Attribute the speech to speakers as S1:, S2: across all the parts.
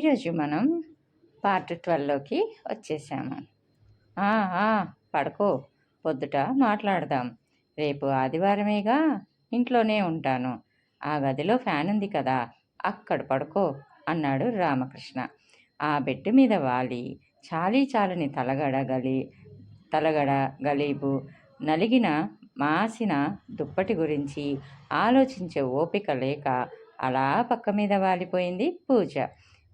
S1: ఈరోజు మనం పార్ట్ 12లోకి వచ్చేసాము. ఆ, ఆ, పడుకో, పొద్దుట మాట్లాడదాం. రేపు ఆదివారమేగా, ఇంట్లోనే ఉంటాను. ఆ గదిలో ఫ్యాన్ ఉంది కదా, అక్కడ పడుకో అన్నాడు రామకృష్ణ. ఆ బెడ్ మీద వాలి చాలీ చాలని తలగడ గలీబు నలిగిన మాసిన దుప్పటి గురించి ఆలోచించే ఓపిక లేక అలా పక్క మీద వాలిపోయింది పూజ.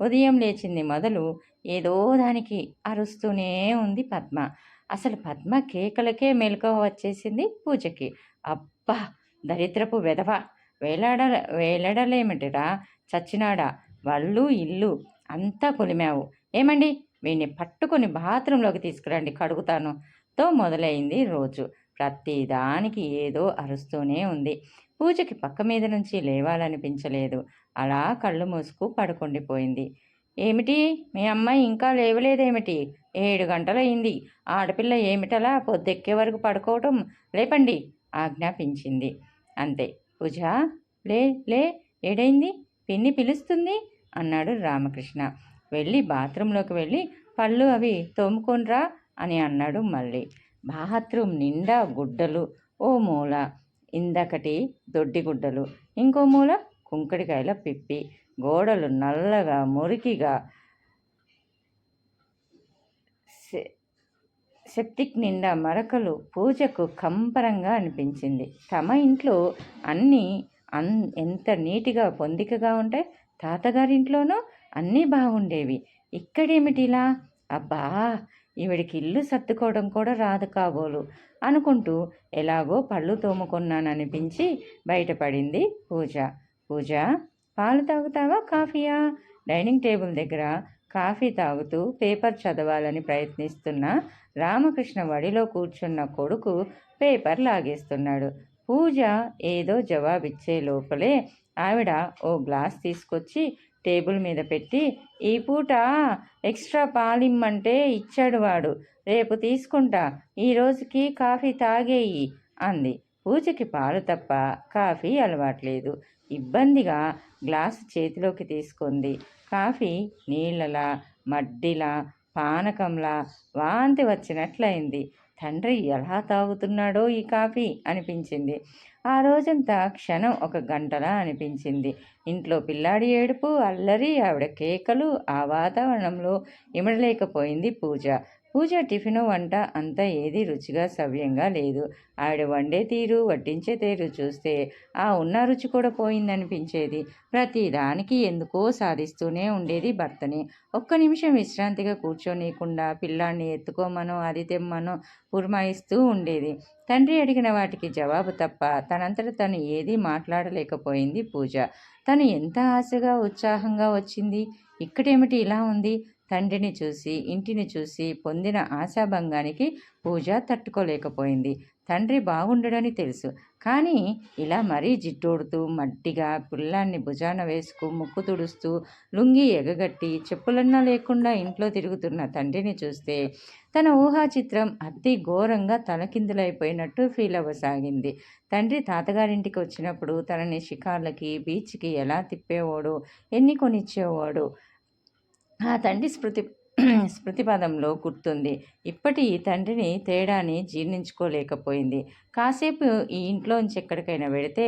S1: ఉదయం లేచింది మొదలు ఏదో దానికి అరుస్తూనే ఉంది పద్మ. అసలు పద్మ కేకలకే మెలకువ వచ్చేసింది పూజకి. అబ్బా, దరిద్రపు వెధవ, వేలాడలేమిటిరా చచ్చినాడా, వళ్ళు ఇల్లు అంతా కొలిమావు. ఏమండి, వీడిని పట్టుకొని బాత్రూంలోకి తీసుకురండి, కడుగుతాను తో మొదలైంది రోజు. ప్రతిదానికి ఏదో అరుస్తూనే ఉంది. పూజకి పక్క మీద నుంచి లేవాలనిపించలేదు. అలా కళ్ళు మూసుకు పడుకుండిపోయింది. ఏమిటి, మీ అమ్మాయి ఇంకా లేవలేదేమిటి? 7 గంటలయింది. ఆడపిల్ల ఏమిటలా పొద్దెక్కే వరకు పడుకోవటం? లేపండి ఆజ్ఞాపించింది. అంతే. పూజ, లే లే, ఏడైంది? పిన్ని పిలుస్తుంది అన్నాడు రామకృష్ణ. బాత్రూంలోకి వెళ్ళి పళ్ళు అవి తోముకోనరా అని అన్నాడు మళ్ళీ. బాత్రూమ్ నిండా గుడ్డలు, ఓ మూల ఇందకటి దొడ్డి గుడ్డలు, ఇంకో మూల కుంకుడికాయల పిప్పి, గోడలు నల్లగా మురికిగా, సెప్టిక్ నిండా మరకలు. పూజకు కంపరంగా అనిపించింది. తమ ఇంట్లో అన్నీ ఎంత నీటిగా పొందికగా ఉంటాయి, తాతగారింట్లోనూ అన్నీ బాగుండేవి. ఇక్కడేమిటిలా? అబ్బా, ఈవిడికి ఇల్లు సర్దుకోవడం కూడా రాదు కాబోలు అనుకుంటూ ఎలాగో పళ్ళు తోముకున్నాననిపించి బయటపడింది పూజ. పూజ, పాలు తాగుతావా, కాఫీయా? డైనింగ్ టేబుల్ దగ్గర కాఫీ తాగుతూ పేపర్ చదవాలని ప్రయత్నిస్తున్న రామకృష్ణ వడిలో కూర్చున్న కొడుకు పేపర్ లాగేస్తున్నాడు. పూజ ఏదో జవాబిచ్చే లోపలే ఆవిడ ఓ గ్లాస్ తీసుకొచ్చి టేబుల్ మీద పెట్టి, ఈ పూట ఎక్స్ట్రా పాలిమ్మంటే ఇచ్చాడు వాడు, రేపు తీసుకుంటా, ఈ రోజుకి కాఫీ తాగేయి అంది. పూజకి పాలు తప్ప కాఫీ అలవాట్లేదు. ఇబ్బందిగా గ్లాసు చేతిలోకి తీసుకుంది. కాఫీ నీళ్ళలా, మడ్డిలా, పానకంలా, వాంతి వచ్చినట్లయింది. తండ్రి ఎలా తాగుతున్నాడో ఈ కాఫీ అనిపించింది. ఆ రోజంతా క్షణం 1 గంటలా అనిపించింది. ఇంట్లో పిల్లాడి ఏడుపు, అల్లరి, ఆవిడ కేకలు, ఆ వాతావరణంలో ఇమడలేకపోయింది పూజ. టిఫిను వంట అంతా ఏది రుచిగా సవ్యంగా లేదు. ఆవిడ వండే తీరు, వడ్డించే తీరు చూస్తే ఆ ఉన్న రుచి కూడా పోయిందనిపించేది. ప్రతిదానికి ఎందుకో సాధిస్తూనే ఉండేది భర్తని. ఒక్క నిమిషం విశ్రాంతిగా కూర్చోనీయకుండా పిల్లాన్ని ఎత్తుకోమనో అది తెమ్మనో పురమాయిస్తూ ఉండేది. తండ్రి అడిగిన వాటికి జవాబు తప్ప తనంతట తను ఏదీ మాట్లాడలేకపోయింది పూజ. తను ఎంత ఆశగా ఉత్సాహంగా వచ్చింది, ఇక్కడేమిటి ఇలా ఉంది? తండ్రిని చూసి, ఇంటిని చూసి పొందిన ఆశాభంగానికి పూజ తట్టుకోలేకపోయింది. తండ్రి బాగుండడని తెలుసు, కానీ ఇలా మరీ జిడ్డోడుతూ మట్టిగా పిల్లాన్ని భుజాన వేసుకు ముక్కు తుడుస్తూ లుంగి ఎగగట్టి చెప్పులన్నా లేకుండా ఇంట్లో తిరుగుతున్న తండ్రిని చూస్తే తన ఊహాచిత్రం అతి ఘోరంగా తలకిందులైపోయినట్టు ఫీల్ అవ్వసాగింది. తండ్రి తాతగారింటికి వచ్చినప్పుడు తనని షికార్లకి, బీచ్కి ఎలా తిప్పేవాడో, ఎన్ని కొనిచ్చేవాడో ఆ తండ్రి స్మృతిపదంలో గుర్తుంది. ఇప్పటి ఈ తండ్రిని తేడాని జీర్ణించుకోలేకపోయింది. కాసేపు ఈ ఇంట్లోంచి ఎక్కడికైనా వెడితే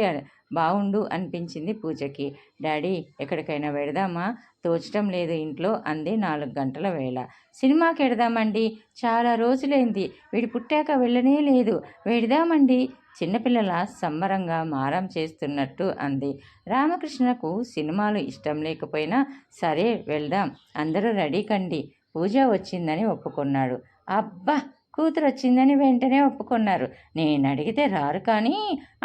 S1: బావుండు అనిపించింది పూజకి. డాడీ, ఎక్కడికైనా వెడదామా? తోచటం లేదు ఇంట్లో అంది 4 గంటల వేళ. సినిమాకి వెడదామండి, చాలా రోజులైంది, వీడి పుట్టాక వెళ్ళనే లేదు, వెడదామండి చిన్నపిల్లల సంబరంగా మారం చేస్తున్నట్టు అంది. రామకృష్ణకు సినిమాలు ఇష్టం లేకపోయినా సరే వెళ్దాం, అందరూ రెడీ కండి, పూజ వచ్చిందని ఒప్పుకున్నాడు. అబ్బా, కూతురు వచ్చిందని వెంటనే ఒప్పుకున్నారు, నేను అడిగితే రారు కానీ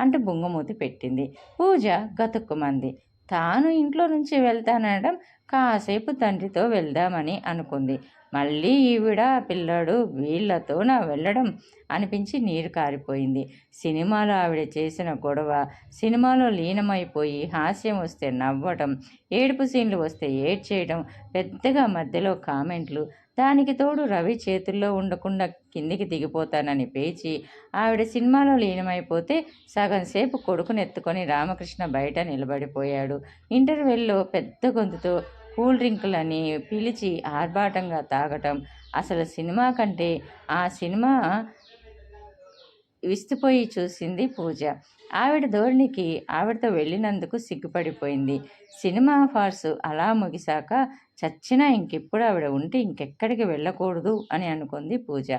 S1: అంటూ బుంగమూతి పెట్టింది. పూజ గతుక్కుమంది. తాను ఇంట్లో నుంచి వెళ్తానడం కాసేపు తండ్రితో వెళ్దామని అనుకుంది. మళ్ళీ ఈవిడ పిల్లాడు వీళ్లతో నా వెళ్ళడం అనిపించి నీరు కారిపోయింది. సినిమాలో ఆవిడ చేసిన గొడవ, సినిమాలో లీనమైపోయి హాస్యం వస్తే నవ్వటం, ఏడుపు సీన్లు వస్తే ఏడ్చేయడం, పెద్దగా మధ్యలో కామెంట్లు, దానికి తోడు రవి చేతుల్లో ఉండకుండా కిందికి దిగిపోతానని పేచి ఆవిడ సినిమాలో లీనమైపోతే సగం సేపు కొడుకునెత్తుకొని రామకృష్ణ బయట నిలబడిపోయాడు. ఇంటర్వెల్లో పెద్ద గొంతుతో కూల్ డ్రింకులని పిలిచి ఆర్భాటంగా తాగటం. అసలు సినిమా కంటే ఆ సినిమా విస్తుపోయి చూసింది పూజ. ఆవిడ ధోరణికి ఆవిడతో వెళ్ళినందుకు సిగ్గుపడిపోయింది. సినిమా ఫార్సు అలా ముగిశాక చచ్చినా ఇంకెప్పుడు ఆవిడ ఉంటే ఇంకెక్కడికి వెళ్ళకూడదు అని అనుకుంది పూజ.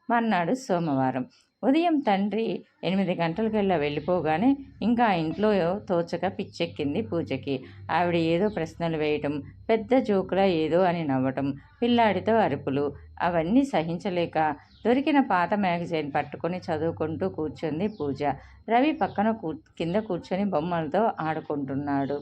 S1: మర్నాడు సోమవారం ఉదయం తండ్రి 8 గంటలకల్లా వెళ్ళిపోగానే ఇంకా ఇంట్లో తోచక పిచ్చెక్కింది పూజకి. ఆవిడ ఏదో ప్రశ్నలు వేయటం, పెద్ద జోకులా ఏదో అని నవ్వటం, పిల్లాడితో అరుపులు అవన్నీ సహించలేక దొరికిన పాత మ్యాగజైన్ పట్టుకొని చదువుకుంటూ కూర్చుంది పూజ. రవి పక్కన కింద కూర్చొని బొమ్మలతో ఆడుకుంటున్నాడు.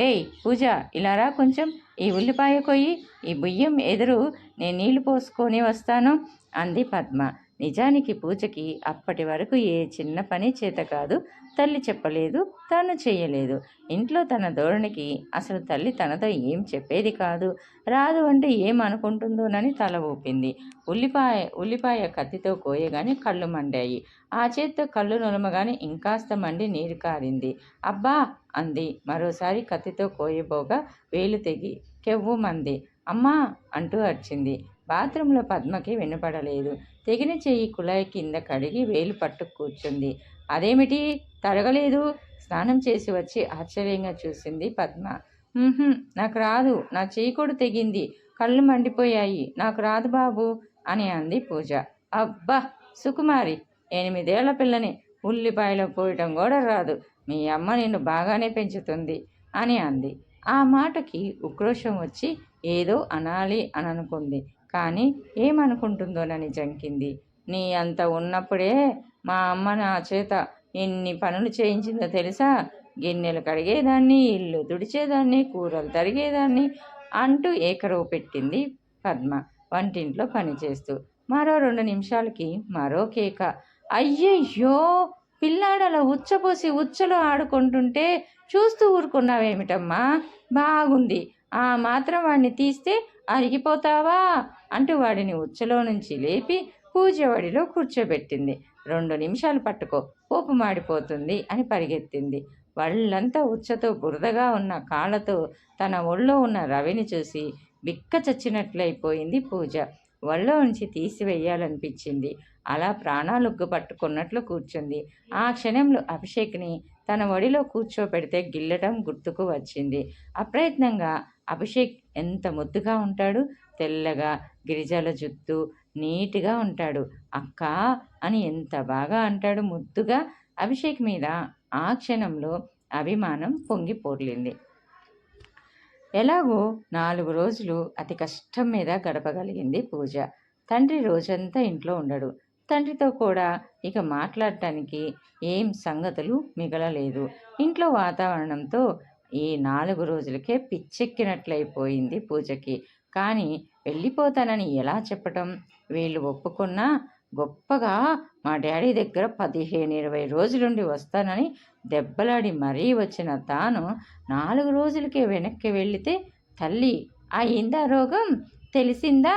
S1: ఏయ్ పూజ, ఇలారా కొంచెం, ఈ ఉల్లిపాయ కొయ్యి, ఈ బియ్యం ఎదురు, నేను నీళ్లు పోసుకొని వస్తాను అంది పద్మ. నిజానికి పూజకి అప్పటి వరకు ఏ చిన్న పని చేత కాదు. తల్లి చెప్పలేదు, తాను చెయ్యలేదు. ఇంట్లో తన ధోరణికి అసలు తల్లి తనతో ఏం చెప్పేది కాదు. రాదు అంటే ఏమనుకుంటుందోనని తల ఊపింది. ఉల్లిపాయ కత్తితో కోయగానే కళ్ళు మండాయి. ఆ చేత్తో కళ్ళు నులమగానే ఇంకాస్త మండి నీరు కారింది. అబ్బా అంది. మరోసారి కత్తితో కోయబోగా వేలు తెగి కెవ్వుమంది. అమ్మా అంటూ అరిచింది. బాత్రూంలో పద్మకి వినపడలేదు. తెగిన చెయ్యి కుళాయి కింద కడిగి వేలు పట్టు కూర్చుంది. అదేమిటి తడగలేదు? స్నానం చేసి వచ్చి ఆశ్చర్యంగా చూసింది పద్మ. నాకు రాదు, నా చెయ్యి కూడా తెగింది, కళ్ళు మండిపోయాయి, నాకు రాదు బాబు అని అంది పూజ. అబ్బా సుకుమారి, 8 ఏళ్ల పిల్లని ఉల్లిపాయలో పోయటం కూడా రాదు, మీ అమ్మ నిన్ను బాగానే పెంచుతుంది అని అంది. ఆ మాటకి ఉక్రోషం వచ్చి ఏదో అనాలి అని అనుకుంది. కానీ ఏమనుకుంటుందోనని జంకింది. నీ అంత ఉన్నప్పుడే మా అమ్మ నా చేత ఎన్ని పనులు చేయించిందో తెలుసా? గిన్నెలు కడిగేదాన్ని, ఇల్లు తుడిచేదాన్ని, కూరలు తరిగేదాన్ని అంటూ ఏకరవు పెట్టింది పద్మ వంటింట్లో పనిచేస్తూ. మరో 2 నిమిషాలకి మరో కేక. అయ్యయ్యో, పిల్లాడలా ఉచ్చపోసి ఉచ్చలో ఆడుకుంటుంటే చూస్తూ ఊరుకున్నావేమిటమ్మా? బాగుంది, ఆ మాత్రం వాడిని తీస్తే అరిగిపోతావా అంటూ వాడిని ఉచ్చలో నుంచి లేపి పూజవడిలో కూర్చోబెట్టింది. 2 నిమిషాలు పట్టుకో, పోపు మాడిపోతుంది అని పరిగెత్తింది. వాళ్ళంతా ఉచ్చతో బురదగా ఉన్న కాళ్ళతో తన ఒళ్ళో ఉన్న రవిని చూసి బిక్క చచ్చినట్లయిపోయింది పూజ. ఒళ్ళో నుంచి తీసివేయాలనిపించింది. అలా ప్రాణాలుగ్గు పట్టుకున్నట్లు కూర్చుంది. ఆ క్షణంలో అభిషేక్ని తన ఒడిలో కూర్చోపెడితే గిల్లటం గుర్తుకు వచ్చింది. అప్రయత్నంగా అభిషేక్ ఎంత ముద్దుగా ఉంటాడు, తెల్లగా, గిరిజల జుత్తు, నీట్గా ఉంటాడు. అక్క అని ఎంత బాగా అంటాడు ముద్దుగా. అభిషేక్ మీద ఆ క్షణంలో అభిమానం పొంగి పొర్లింది. ఎలాగో 4 రోజులు అతి కష్టం మీద గడపగలిగింది పూజ. తండ్రి రోజంతా ఇంట్లో ఉండడు. తండ్రితో కూడా ఇక మాట్లాడటానికి ఏం సంగతులు మిగలలేదు. ఇంట్లో వాతావరణంతో ఈ 4 రోజులకే పిచ్చెక్కినట్లయిపోయింది పూజకి. కానీ వెళ్ళిపోతానని ఎలా చెప్పటం? వీళ్ళు ఒప్పుకున్నా గొప్పగా మా డాడీ దగ్గర 15-20 రోజులుండి వస్తానని దెబ్బలాడి మరీ వచ్చిన తాను 4 రోజులకే వెనక్కి వెళితే తల్లి అయిందా రోగం, తెలిసిందా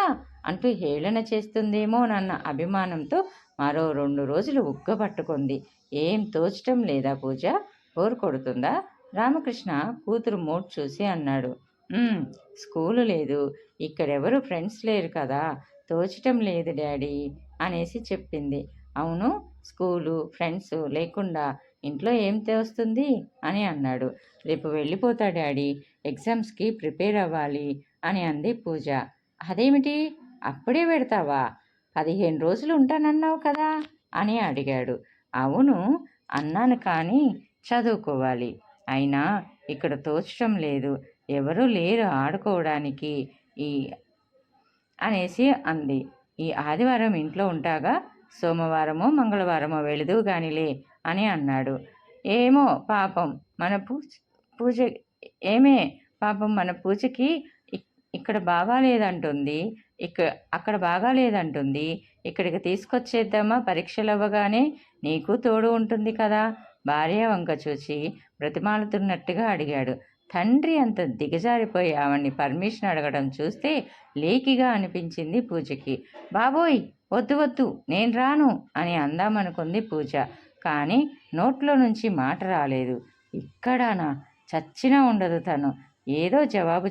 S1: అంటూ హేళన చేస్తుందేమోనన్న అభిమానంతో మరో 2 రోజులు ఉగ్గపట్టుకుంది. ఏం తోచటం లేదా పూజ? బోరు కొడుతుందా? రామకృష్ణ కూతురు మూడ్ చూసి అన్నాడు. స్కూలు లేదు, ఇక్కడెవరు ఫ్రెండ్స్ లేరు కదా, తోచటం లేదు డాడీ అనేసి చెప్పింది. అవును, స్కూలు ఫ్రెండ్స్ లేకుండా ఇంట్లో ఏం తోస్తుంది అని అన్నాడు. రేపు వెళ్ళిపోతా డాడీ, ఎగ్జామ్స్కి ప్రిపేర్ అవ్వాలి అని అంది పూజ. అదేమిటి అప్పుడే పెడతావా? 15 రోజులు ఉంటానన్నావు కదా అని అడిగాడు. అవును అన్నాను, కానీ చదువుకోవాలి. అయినా ఇక్కడ తోచటం లేదు, ఎవరూ లేరు ఆడుకోవడానికి అనేసి అంది. ఈ ఆదివారం ఇంట్లో ఉంటాగా, సోమవారమో మంగళవారమో వెళుదు గానిలే అని అన్నాడు. ఏమో పాపం మన పూజ పాపం మన పూజకి ఇక్కడ బాగాలేదంటుంది, అక్కడ బాగాలేదంటుంది, ఇక్కడికి తీసుకొచ్చేద్దామా పరీక్షలు అవ్వగానే, నీకు తోడు ఉంటుంది కదా. భార్య వంక చూచి బ్రతిమాలుతున్నట్టుగా అడిగాడు. తండ్రి అంత దిగజారిపోయి ఆవిడ్ని పర్మిషన్ అడగడం చూస్తే లేకిగా అనిపించింది పూజకి. బాబోయ్ వద్దు వద్దు, నేను రాను అని అందామనుకుంది పూజ. కానీ నోట్లో నుంచి మాట రాలేదు. ఇక్కడానా? చచ్చినా ఉండదు తను. ఏదో జవాబు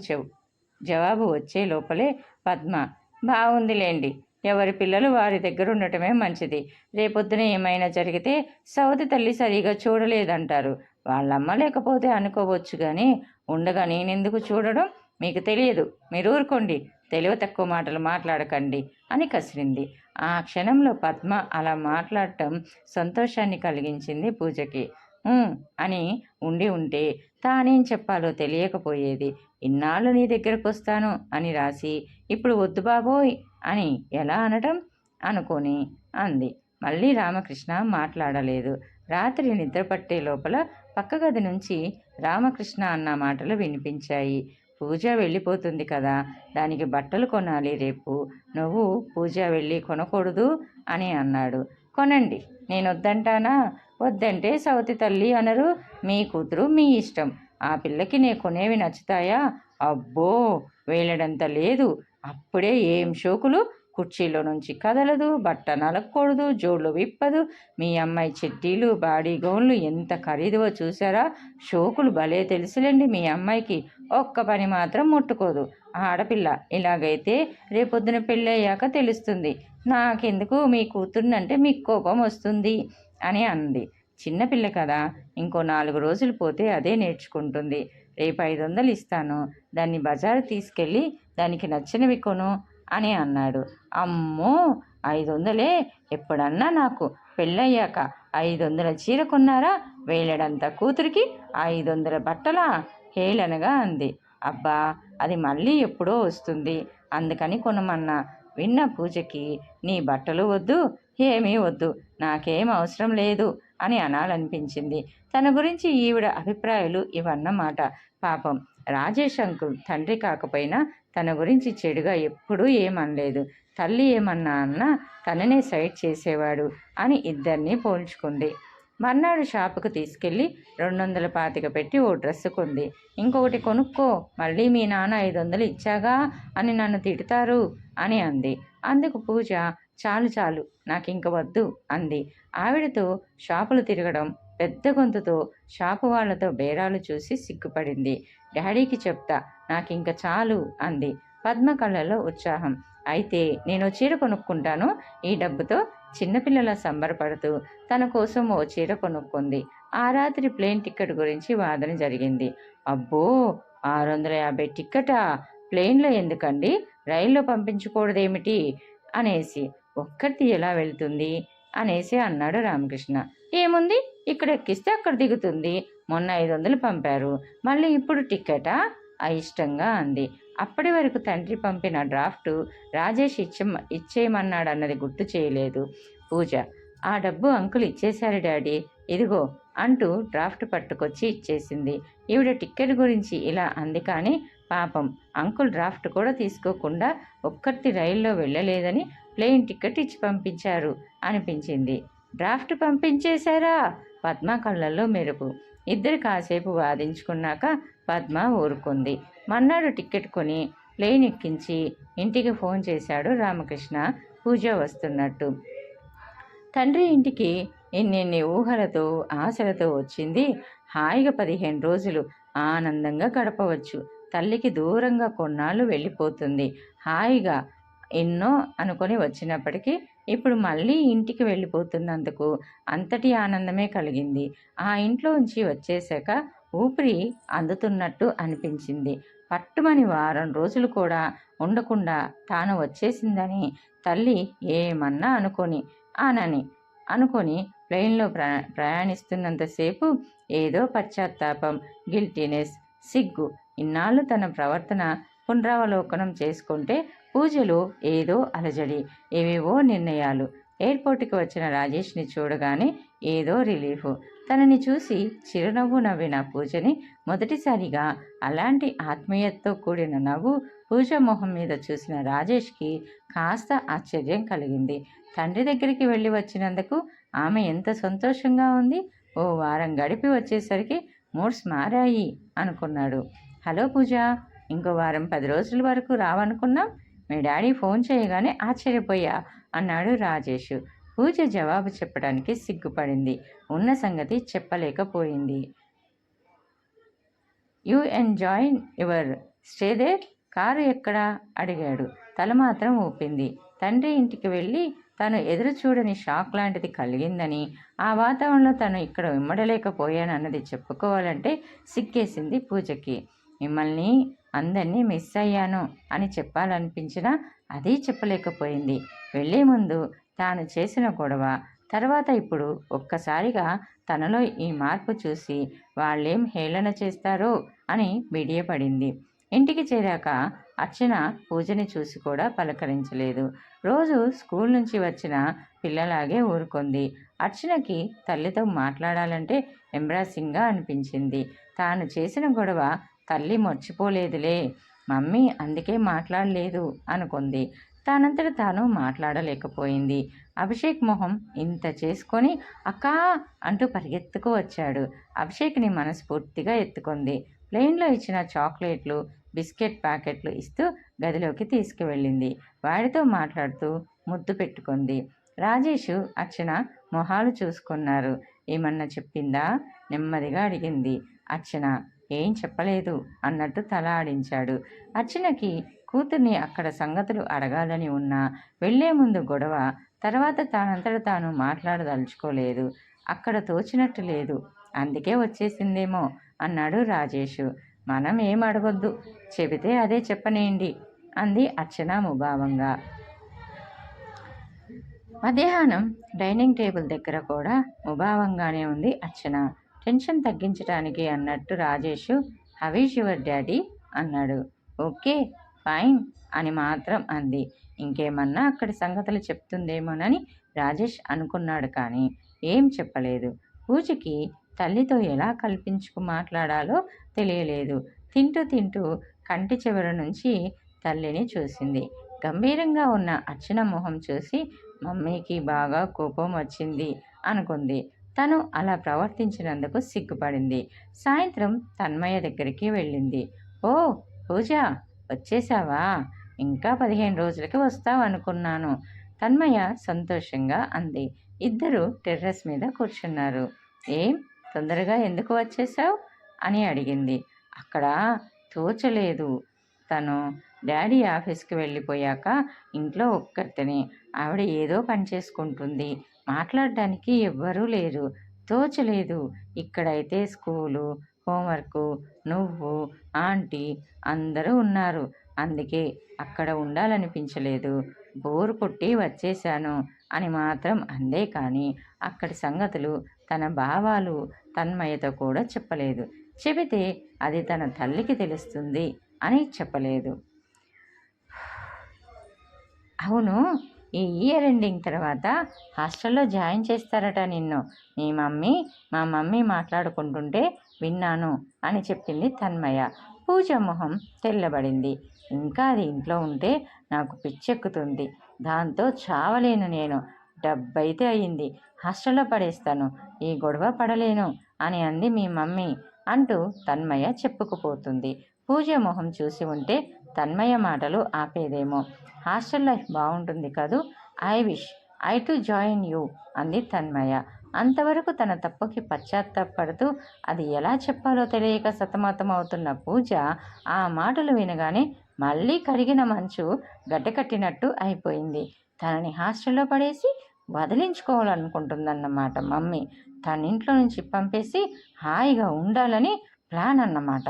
S1: జవాబు వచ్చే లోపలే పద్మ, బాగుందిలేండి, ఎవరి పిల్లలు వారి దగ్గర ఉండటమే మంచిది. రేపొద్దున ఏమైనా జరిగితే సవతి తల్లి సరిగా చూడలేదంటారు. వాళ్ళమ్మ లేకపోతే అనుకోవచ్చు కానీ ఉండగా నేనెందుకు చూడడం? మీకు తెలియదు, మీరు ఊరుకోండి, తెలివి తక్కువ మాటలు మాట్లాడకండి అని కసిరింది. ఆ క్షణంలో పద్మ అలా మాట్లాడటం సంతోషాన్ని కలిగించింది పూజకి. అని ఉండి ఉంటే తానేం చెప్పాలో తెలియకపోయేది. ఇన్నాళ్ళు నీ దగ్గరకు వస్తాను అని రాసి ఇప్పుడు వద్దు బాబోయ్ అని ఎలా అనటం అనుకొని అంది. మళ్ళీ రామకృష్ణ మాట్లాడలేదు. రాత్రి నిద్రపట్టే లోపల పక్క గది నుంచి రామకృష్ణ అన్న మాటలు వినిపించాయి. పూజ వెళ్ళిపోతుంది కదా, దానికి బట్టలు కొనాలి రేపు. నువ్వు పూజ వెళ్ళి కొనకూడదు అని అన్నాడు. కొనండి, నేను వద్దంటానా? వద్దంటే సవతి తల్లి అనరు. మీ కూతురు మీ ఇష్టం. ఆ పిల్లకి నే కొనేవి నచ్చుతాయా? అబ్బో, వేలడంత లేదు. అప్పుడే ఏం షోకులు! కుర్చీలో నుంచి కదలదు, బట్ట నలగకూడదు, జోళ్ళు విప్పదు. మీ అమ్మాయి చిట్టీలు బాడీ గౌన్లు ఎంత ఖరీదువో చూసారా? షోకులు భలే తెలుసులేండి మీ అమ్మాయికి. ఒక్క పని మాత్రం ముట్టుకోదు. ఆడపిల్ల. ఇలాగైతే రేపొద్దున పెళ్ళయ్యాక తెలుస్తుంది. నాకెందుకు, మీ కూతుర్నంటే మీకు కోపం వస్తుంది అని అంది. చిన్నపిల్ల కదా, ఇంకో 4 రోజులు పోతే అదే నేర్చుకుంటుంది. రేపు 500 ఇస్తాను, దాన్ని బజారు తీసుకెళ్ళి దానికి నచ్చినవి కొను అని అన్నాడు. అమ్మో, 500? ఎప్పుడన్నా నాకు పెళ్ళయ్యాక 500 చీర కొన్నారా? వేలడంత కూతురికి 500 బట్టలా? హేళనగా అంది. అబ్బా, అది మళ్ళీ ఎప్పుడో వస్తుంది, అందుకని కొనమన్నా. విన్న పూజకి నీ బట్టలు వద్దు, ఏమీ వద్దు, నాకేం అవసరం లేదు అని అనాలనిపించింది. తన గురించి ఈవిడ అభిప్రాయాలు ఇవన్నమాట. పాపం రాజేష్ అంకుల్ తండ్రి కాకపోయినా తన గురించి చెడుగా ఎప్పుడూ ఏమనలేదు. తల్లి ఏమన్నా అన్నా తననే సైడ్ చేసేవాడు అని ఇద్దరినీ పోల్చుకుంది. మర్నాడు షాపుకు తీసుకెళ్ళి 225 పెట్టి ఓ డ్రెస్సు కొంది. ఇంకొకటి కొనుక్కో, మళ్ళీ మీ నాన్న 500 ఇచ్చాగా అని నన్ను తిడతారు అని అంది. అందుకు పూజ, చాలు చాలు, నాకింక వద్దు అంది. ఆవిడతో షాపులు తిరగడం, పెద్ద గొంతుతో షాపు వాళ్లతో బేరాలు చూసి సిగ్గుపడింది. డాడీకి చెప్తా, నాకింక చాలు అంది. పద్మ కళ్ళలో ఉత్సాహం. అయితే నేను చీర కొనుక్కుంటాను, ఈ డబ్బుతో చిన్నపిల్లల సంబరపడుతూ తన కోసం ఓ చీర కొనుక్కుంది. ఆ రాత్రి ప్లేన్ టికెట్ గురించి వాదన జరిగింది. అబ్బో, 650 టిక్కెటా? ప్లేన్లో ఎందుకండి, రైల్లో పంపించకూడదేమిటి అనేసి. ఒక్కటి ఎలా వెళ్తుంది అనేసి అన్నాడు రామకృష్ణ. ఏముంది, ఇక్కడ ఎక్కిస్తే అక్కడ దిగుతుంది. మొన్న 500 పంపారు, మళ్ళీ ఇప్పుడు టిక్కెటా? అయిష్టంగా అంది. అప్పటి వరకు తండ్రి పంపిన డ్రాఫ్టు రాజేష్ ఇచ్చేయమన్నాడన్నది గుర్తు చేయలేదు పూజ. ఆ డబ్బు అంకుల్ ఇచ్చేశారు డాడీ, ఇదిగో అంటూ డ్రాఫ్ట్ పట్టుకొచ్చి ఇచ్చేసింది. ఈవిడ టిక్కెట్ గురించి ఇలా అంది, కానీ పాపం అంకుల్ డ్రాఫ్ట్ కూడా తీసుకోకుండా ఒక్కటి రైల్లో వెళ్ళలేదని ప్లేన్ టికెట్ ఇచ్చి పంపించారు అనిపించింది. డ్రాఫ్ట్ పంపించేశారా? పద్మ కళ్ళల్లో మెరుపు. ఇద్దరు కాసేపు వాదించుకున్నాక పద్మ ఊరుకుంది. మర్నాడు టికెట్ కొని ప్లేన్ ఎక్కించి ఇంటికి ఫోన్ చేశాడు రామకృష్ణ పూజ వస్తున్నట్టు. తండ్రి ఇంటికి ఎన్నెన్ని ఊహలతో ఆశలతో వచ్చింది. హాయిగా 15 రోజులు ఆనందంగా గడపవచ్చు. తల్లికి దూరంగా కొన్నాళ్ళు వెళ్ళిపోతుంది. హాయిగా ఎన్నో అనుకొని వచ్చినప్పటికీ ఇప్పుడు మళ్ళీ ఇంటికి వెళ్ళిపోతున్నందుకు అంతటి ఆనందమే కలిగింది. ఆ ఇంట్లోంచి వచ్చేశాక ఊపిరి అందుతున్నట్టు అనిపించింది. పట్టుమని వారం రోజులు కూడా ఉండకుండా తాను వచ్చేసిందని తల్లి ఏమన్నా అనుకొని ప్లేన్లో ప్రయాణిస్తున్నంతసేపు ఏదో పశ్చాత్తాపం, గిల్టీనెస్, సిగ్గు. ఇన్నాళ్ళు తన ప్రవర్తన పునరావలోకనం చేసుకుంటే పూజలో ఏదో అలజడి, ఏవేవో నిర్ణయాలు. ఎయిర్పోర్ట్కి వచ్చిన రాజేష్ని చూడగానే ఏదో రిలీఫ్. తనని చూసి చిరునవ్వు నవ్విన పూజని మొదటిసారిగా అలాంటి ఆత్మీయతతో కూడిన నవ్వు పూజ మొహం మీద చూసిన రాజేష్కి కాస్త ఆశ్చర్యం కలిగింది. తండ్రి దగ్గరికి వెళ్ళి వచ్చినందుకు ఆమె ఎంత సంతోషంగా ఉంది. ఓ వారం గడిపి వచ్చేసరికి మూడ్స్ మారాయి అనుకున్నాడు. హలో పూజ, ఇంకో వారం 10 రోజుల వరకు రావనుకున్నాం. మీ డాడీ ఫోన్ చేయగానే ఆశ్చర్యపోయా అన్నాడు రాజేష్. పూజ జవాబు చెప్పడానికి సిగ్గుపడింది. ఉన్న సంగతి చెప్పలేకపోయింది. You enjoy your stay there? కారు ఎక్కడా అడిగాడు. తల మాత్రం ఊపింది. తండ్రి ఇంటికి వెళ్ళి తను ఎదురు చూడని షాక్ లాంటిది కలిగిందని, ఆ వాతావరణంలో తను ఇక్కడ ఇమ్మడలేకపోయానన్నది చెప్పుకోవాలంటే సిగ్గేసింది పూజకి. మిమ్మల్ని అందరినీ మిస్ అయ్యాను అని చెప్పాలనిపించినా అదీ చెప్పలేకపోయింది. వెళ్లే ముందు తాను చేసిన గొడవ, తర్వాత ఇప్పుడు ఒక్కసారిగా తనలో ఈ మార్పు చూసి వాళ్ళేం హేళన చేస్తారో అని బిడియపడింది. ఇంటికి చేరాక అర్చన పూజని చూసి కూడా పలకరించలేదు. రోజు స్కూల్ నుంచి వచ్చిన పిల్లలాగే ఊరుకుంది. అర్చనకి తల్లితో మాట్లాడాలంటే ఎంబ్రాసింగ్గా అనిపించింది. తాను చేసిన గొడవ తల్లి మర్చిపోలేదులే, మమ్మీ అందుకే మాట్లాడలేదు అనుకుంది. తానంతట తాను మాట్లాడలేకపోయింది. అభిషేక్ మొహం ఇంత చేసుకొని అక్కా అంటూ పరిగెత్తుకు వచ్చాడు. అభిషేక్ని మనస్ఫూర్తిగా ఎత్తుకుంది. ప్లేన్లో ఇచ్చిన చాక్లెట్లు, బిస్కెట్ ప్యాకెట్లు ఇస్తూ గదిలోకి తీసుకువెళ్ళింది. వాడితో మాట్లాడుతూ ముద్దు పెట్టుకుంది. రాజేషు, అర్చన మొహాలు చూసుకున్నారు. ఏమన్నా చెప్పిందా? నెమ్మదిగా అడిగింది అర్చన. ఏం చెప్పలేదు అన్నట్టు తల ఆడించాడు. అర్చనకి కూతుర్ని అక్కడ సంగతులు అడగాలని ఉన్నా, వెళ్లే ముందు గొడవ, తర్వాత తానంతట తాను మాట్లాడదలుచుకోలేదు. అక్కడ తోచినట్టు లేదు, అందుకే వచ్చేసిందేమో అన్నాడు రాజేషు. మనం ఏం అడగొద్దు, చెబితే అదే చెప్పనేయండి అంది అర్చన ముభావంగా. మధ్యాహ్నం డైనింగ్ టేబుల్ దగ్గర కూడా ముభావంగానే ఉంది అర్చన. టెన్షన్ తగ్గించడానికి అన్నట్టు Rajesh how is your daddy అన్నాడు. ఓకే ఫైన్ అని మాత్రం అంది. ఇంకేమన్నా అక్కడి సంగతులు చెప్తుందేమోనని రాజేష్ అనుకున్నాడు, కానీ ఏం చెప్పలేదు. పూజకి తల్లితో ఎలా కల్పించుకు మాట్లాడాలో తెలియలేదు. తింటూ తింటూ కంటి చివర నుంచి తల్లిని చూసింది. గంభీరంగా ఉన్న అర్చన మొహం చూసి మమ్మీకి బాగా కోపం వచ్చింది అనుకుంది. తను అలా ప్రవర్తించినందుకు సిగ్గుపడింది. సాయంత్రం తన్మయ్య దగ్గరికి వెళ్ళింది. ఓ పూజ, వచ్చేసావా? ఇంకా 15 రోజులకి వస్తావు అనుకున్నాను తన్మయ్య సంతోషంగా అంది. ఇద్దరు టెర్రస్ మీద కూర్చున్నారు. ఏం తొందరగా ఎందుకు వచ్చేసావు అని అడిగింది. అక్కడ తోచలేదు. తను డాడీ ఆఫీస్కి వెళ్ళిపోయాక ఇంట్లో ఒక్కరితోనే, ఆవిడ ఏదో పని చేసుకుంటుంది, మాట్లాడడానికి ఎవ్వరూ లేరు, తోచలేదు. ఇక్కడైతే స్కూలు, హోంవర్కు, నువ్వు, ఆంటీ అందరూ ఉన్నారు, అందుకే అక్కడ ఉండాలనిపించలేదు, బోరు కొట్టి వచ్చేశాను అని మాత్రం అందే. కానీ అక్కడి సంగతులు, తన భావాలు తన్మయ్యతో కూడా చెప్పలేదు. చెబితే అది తన తల్లికి తెలుస్తుంది అని చెప్పలేదు. అవును, ఈ ఇయర్ ఎండింగ్ తర్వాత హాస్టల్లో జాయిన్ చేస్తారట నిన్ను. మా మమ్మీ మాట్లాడుకుంటుంటే విన్నాను అని చెప్పింది తన్మయ్య. పూజ మొహం తెల్లబడింది. ఇంకా అది ఇంట్లో ఉంటే నాకు పిచ్చెక్కుతుంది, దాంతో చావలేను నేను. డబ్బైతే అయ్యింది, హాస్టల్లో పడేస్తాను, ఈ గొడవ పడలేను అని అంది మీ మమ్మీ అంటూ తన్మయ్య చెప్పుకుపోతుంది. పూజ మొహం చూసి ఉంటే తన్మయ్య మాటలు ఆపేదేమో. హాస్టల్ లైఫ్ బాగుంటుంది కదూ, ఐ టు జాయిన్ యూ అంది తన్మయ్య. అంతవరకు తన తప్పుకి పశ్చాత్తాపడుతూ అది ఎలా చెప్పాలో తెలియక సతమతమవుతున్న పూజ ఆ మాటలు వినగానే మళ్ళీ కరిగిన మంచు గడ్డకట్టినట్టు అయిపోయింది. తనని హాస్టల్లో పడేసి వదిలించుకోవాలనుకుంటుందన్నమాట మమ్మీ. తన ఇంట్లో నుంచి పంపేసి హాయిగా ఉండాలని ప్లాన్ అన్నమాట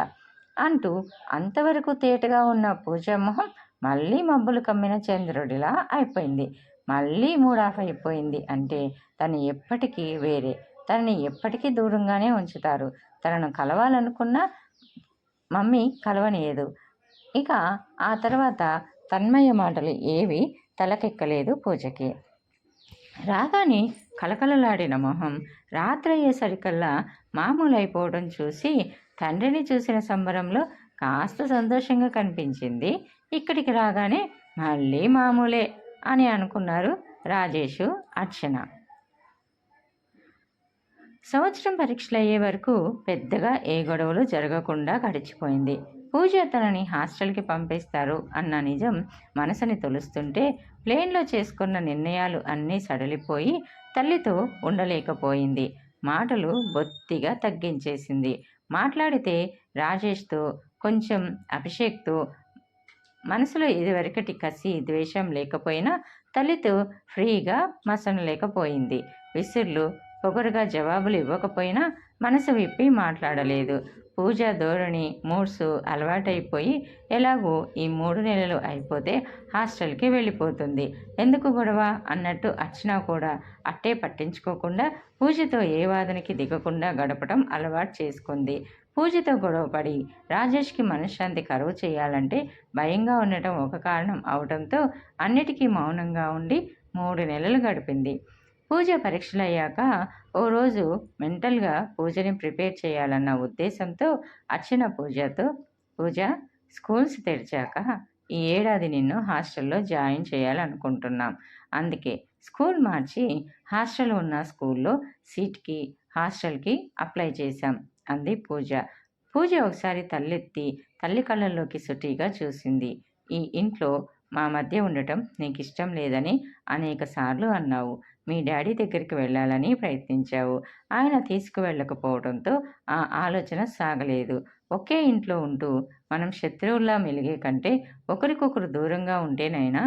S1: అంటూ అంతవరకు తేటగా ఉన్న పూజ మొహం మళ్ళీ మబ్బులు కమ్మిన చంద్రుడిలా అయిపోయింది. మళ్ళీ మూడ్ ఆఫ్ అయిపోయింది. అంటే తను ఎప్పటికీ వేరే, తనని ఎప్పటికీ దూరంగానే ఉంచుతారు. తనను కలవాలనుకున్నా మమ్మీ కలవనీయదు. ఇక ఆ తర్వాత తన్మయ్య మాటలు ఏవి తలకెక్కలేదు పూజకి. రాగానే కలకలలాడిన మొహం రాత్రి అయ్యేసరికల్లా మామూలు అయిపోవడం చూసి తండ్రిని చూసిన సంబరంలో కాస్త సంతోషంగా కనిపించింది. ఇక్కడికి రాగానే మళ్ళీ మామూలే అని అనుకున్నారు రాజేషు, అర్చన. సంవత్సరం పరీక్షలు అయ్యే వరకు పెద్దగా ఏ గొడవలు జరగకుండా గడిచిపోయింది. పూజ తనని హాస్టల్కి పంపిస్తారు అన్న నిజం మనసుని తొలుస్తుంటే ప్లేన్లో చేసుకున్న నిర్ణయాలు అన్నీ సడలిపోయి తల్లితో ఉండలేకపోయింది. మాటలు బొత్తిగా తగ్గించేసింది. మాట్లాడితే రాజేష్తో, కొంచెం అభిషేక్తో మనసులో ఇదివరకటి కసి ద్వేషం లేకపోయినా తల్లితో ఫ్రీగా మసనలేకపోయింది. విసుర్లు పొగరుగా జవాబులు ఇవ్వకపోయినా మనసు విప్పి మాట్లాడలేదు. పూజ ధోరణి మూడ్స్ అలవాటైపోయి ఎలాగో ఈ 3 నెలలు అయిపోతే హాస్టల్కి వెళ్ళిపోతుంది. ఎందుకు గొడవ అన్నట్టు అర్చన కూడా అట్టే పట్టించుకోకుండా పూజతో ఏ వాదనకి దిగకుండా గడపటం అలవాటు చేసుకుంది. పూజతో గొడవపడి రాజేష్కి మనశ్శాంతి కరువు చేయాలంటే భయంగా ఉండటం ఒక కారణం అవడంతో అన్నిటికీ మౌనంగా ఉండి 3 నెలలు గడిపింది. పూజ పరీక్షలయ్యాక ఓ రోజు మెంటల్గా పూజని ప్రిపేర్ చేయాలన్న ఉద్దేశంతో అర్చన పూజ స్కూల్స్ తెరిచాక ఈ ఏడాది నిన్ను హాస్టల్లో జాయిన్ చేయాలనుకుంటున్నాం. అందుకే స్కూల్ మార్చి హాస్టల్ ఉన్న స్కూల్లో సీట్కి హాస్టల్కి అప్లై చేశాం అంది పూజ. పూజ ఒకసారి తల్లి కళ్ళల్లోకి సుటిగా చూసింది. ఈ ఇంట్లో మా మధ్య ఉండటం నీకు ఇష్టం లేదని అనేక సార్లు అన్నావు. మీ డాడీ దగ్గరికి వెళ్ళాలని ప్రయత్నించావు. ఆయన తీసుకువెళ్ళకపోవడంతో ఆ ఆలోచన సాగలేదు. ఒకే ఇంట్లో ఉంటూ మనం శత్రువుల్లా మెలిగే కంటే ఒకరికొకరు దూరంగా ఉంటేనైనా